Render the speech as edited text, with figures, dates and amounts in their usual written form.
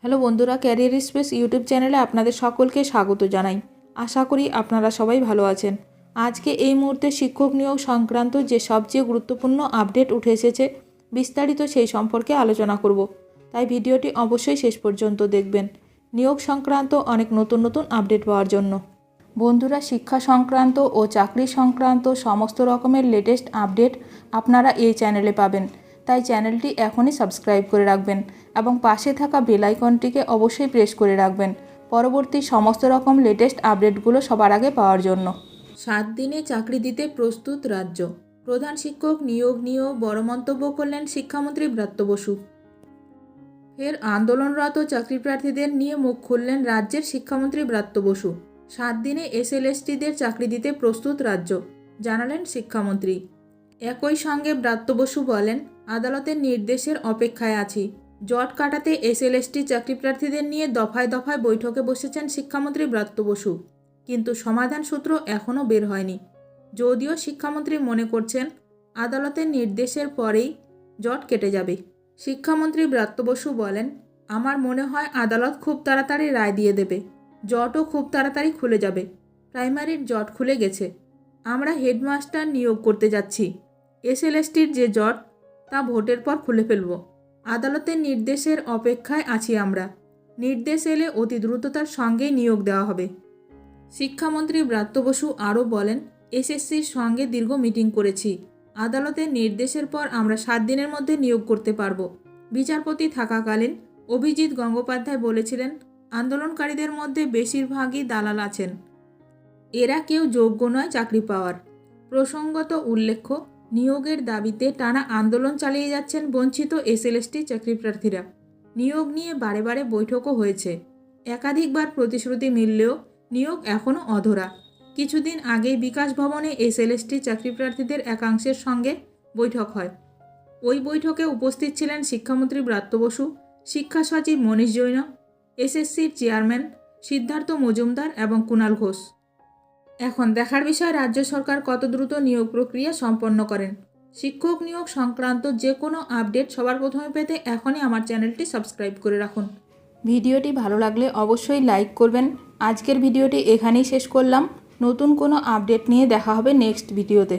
Hello বন্ধুরা, career space YouTube চ্যানেলে আপনাদের সকলকে স্বাগত জানাই। আশা করি আপনারা সবাই ভালো আছেন। আজকে এই মুহূর্তে শিক্ষক নিয়োগ সংক্রান্ত যে সবচেয়ে গুরুত্বপূর্ণ আপডেট উঠে এসেছে, বিস্তারিত সেই সম্পর্কে আলোচনা করব। তাই ভিডিওটি অবশ্যই শেষ পর্যন্ত দেখবেন নিয়োগ সংক্রান্ত অনেক নতুন নতুন আপডেট পাওয়ার জন্য। বন্ধুরা, শিক্ষা সংক্রান্ত ও চাকরি সংক্রান্ত সমস্ত রকমের লেটেস্ট আপডেট আপনারা এই চ্যানেলে পাবেন। তাই চ্যানেলটি এখনই সাবস্ক্রাইব করে রাখবেন এবং পাশে থাকা বেল আইকনটিকে অবশ্যই প্রেস করে রাখবেন পরবর্তী সমস্ত রকম লেটেস্ট আপডেটগুলো সবার আগে পাওয়ার জন্য। 7 দিনে চাকরি দিতে প্রস্তুত রাজ্য, প্রধান শিক্ষক নিয়োগ নিয়েও বড় মন্তব্য করলেন শিক্ষামন্ত্রী ব্রাত্য বসু। ফের আন্দোলনরত চাকরি প্রার্থীদের নিয়ে মুখ খুললেন রাজ্যের শিক্ষামন্ত্রী ব্রাত্য বসু। 7 দিনে এসএলএসটিদের চাকরি দিতে প্রস্তুত রাজ্য, জানালেন শিক্ষামন্ত্রী। একই সঙ্গে ব্রাত্য বসু বলেন, আদালতের নির্দেশের অপেক্ষায় আছি। জট কাটাতে এসএলএসটি চাকরি প্রার্থীদের নিয়ে দফায় দফায় বৈঠকে বসেছেন শিক্ষামন্ত্রী ব্রাত্য বসু, কিন্তু সমাধান সূত্র এখনও বের হয়নি। যদিও শিক্ষামন্ত্রী মনে করছেন আদালতের নির্দেশের পরেই জট কেটে যাবে। শিক্ষামন্ত্রী ব্রাত্য বসু বলেন, আমার মনে হয় আদালত খুব তাড়াতাড়ি রায় দিয়ে দেবে। জটও খুব তাড়াতাড়ি খুলে যাবে। প্রাইমারির জট খুলে গেছে। আমরা হেডমাস্টার নিয়োগ করতে যাচ্ছি। এসএলএসটির যে জট তা ভোটের পর খুলে ফেলব। আদালতের নির্দেশের অপেক্ষায় আছি আমরা। নির্দেশ এলে অতি দ্রুততার সঙ্গেই নিয়োগ দেওয়া হবে। শিক্ষামন্ত্রী ব্রাত্য বসু আরও বলেন, এসএসসির সঙ্গে দীর্ঘ মিটিং করেছি। আদালতের নির্দেশের পর আমরা 7 দিনের মধ্যে নিয়োগ করতে পারব। বিচারপতি থাকাকালীন অভিজিৎ গঙ্গোপাধ্যায় বলেছিলেন, আন্দোলনকারীদের মধ্যে বেশিরভাগই দালাল আছেন। এরা কেউ যোগ্য নয় চাকরি পাওয়ার। প্রসঙ্গত উল্লেখ্য, নিয়োগের দাবিতে টানা আন্দোলন চালিয়ে যাচ্ছেন বঞ্চিত এসএলএসটি চাকরি প্রার্থীরা। নিয়োগ নিয়ে বারে বারে বৈঠকও হয়েছে। একাধিকবার প্রতিশ্রুতি মিললেও নিয়োগ এখনও অধরা। কিছুদিন আগেই বিকাশ ভবনে এসএলএসটি চাকরি প্রার্থীদের একাংশের সঙ্গে বৈঠক হয়। ওই বৈঠকে উপস্থিত ছিলেন শিক্ষামন্ত্রী ব্রাত্য বসু, শিক্ষা সচিব মনীষ জৈন, এসএসসির চেয়ারম্যান সিদ্ধার্থ মজুমদার এবং কুণাল ঘোষ। এখন দেখার বিষয় রাজ্য সরকার কত দ্রুত নিয়োগ প্রক্রিয়া সম্পন্ন করেন। শিক্ষক নিয়োগ সংক্রান্ত যে কোনো আপডেট সবার প্রথমে পেতে এখনই আমার চ্যানেলটি সাবস্ক্রাইব করে রাখুন। ভিডিওটি ভালো লাগলে অবশ্যই লাইক করবেন। আজকের ভিডিওটি এখানেই শেষ করলাম। নতুন কোনো আপডেট নিয়ে দেখা হবে নেক্সট ভিডিওতে।